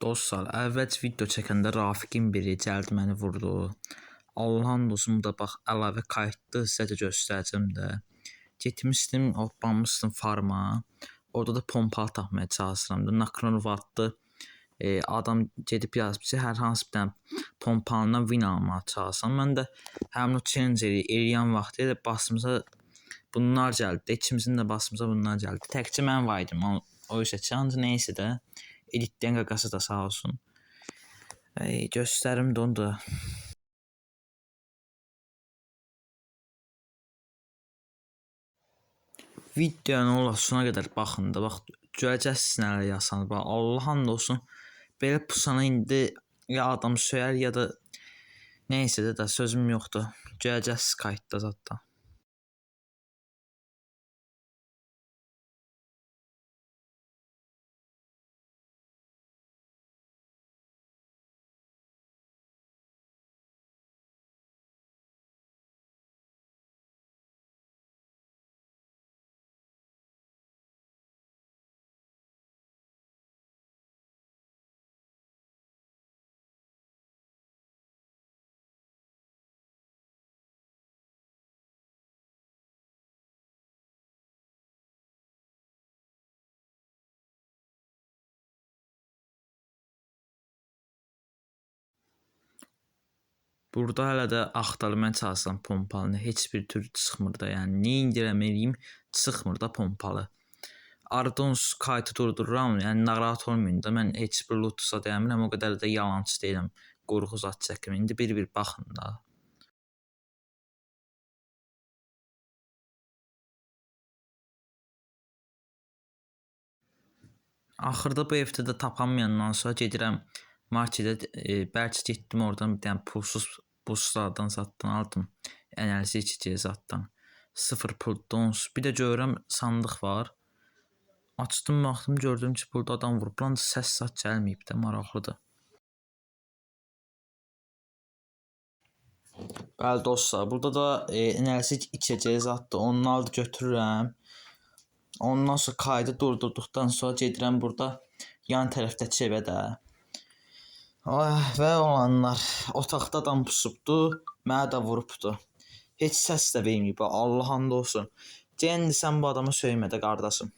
Dostlar, əvvəl video çəkəndə Rafiqin biri gəldi məni vurdu. Allahın olsun da bax əlavə qayıtdı, sizə də göstərəcəm də. Getmişdim, hoppanmışdım farma. Orada da pompa tapmaya çalışıram da. Nakronvatdı. Adam gedib yazıb ki, hər hansı bir dənə pompandan win almağa çalışsam. Mən də həmin o change eləyən vaxtı elə basımıza bunlar gəldi. İkimizin də basımıza bunlar gəldi. Təkcə mən var idim. O isə change neysə də. Editdən qaqası da sağ olsun. Göstərim də onu da. Videonun olasına qədər baxın da. Bax, görəcəksiniz nələr yazsanız. Bax, Allah'ın olsun. Belə pusana indi ya adam söyər ya da neysə də sözüm yoxdur. Görəcəksiniz kayıtda zaten. Burada hələ də axtarmaya çalışsam pompalını heç bir tür çıxmır da. Yəni nə indirəm eləyim çıxmır da pompalı. Ardın kayıtı durdururam. Yəni narahat olmayın da. Mən heç bir lootsa demirəm, o qədər də yalançı deyiləm. Qorxu zad çəkim. İndi bir baxın da. Axırda bu evdə də tapamayandan sonra gedirəm marketə, bəlkə getdim oradan bir dənə pulsuz buzlardan satdan aldım. Enerji içeceği zatdan. 0 pul dons. Bir də görürəm sandıq var. Açdım baxdım gördüm ki burada adam vurub. Lan səs zat gəlməyib də maraqlıdır. Bəli dostlar, burada da enerji içeceği zatdır. Onu aldı götürürəm. Ondan sonra kaydı durdurduqdan sonra gedirəm burada yan tərəfdəki evə də. Və olanlar otaqda adam pusubdu, mənə də vurubdu. Heç səs də verməyib, Allah'ın olsun. Sən bu adamı söymədə qardaşım.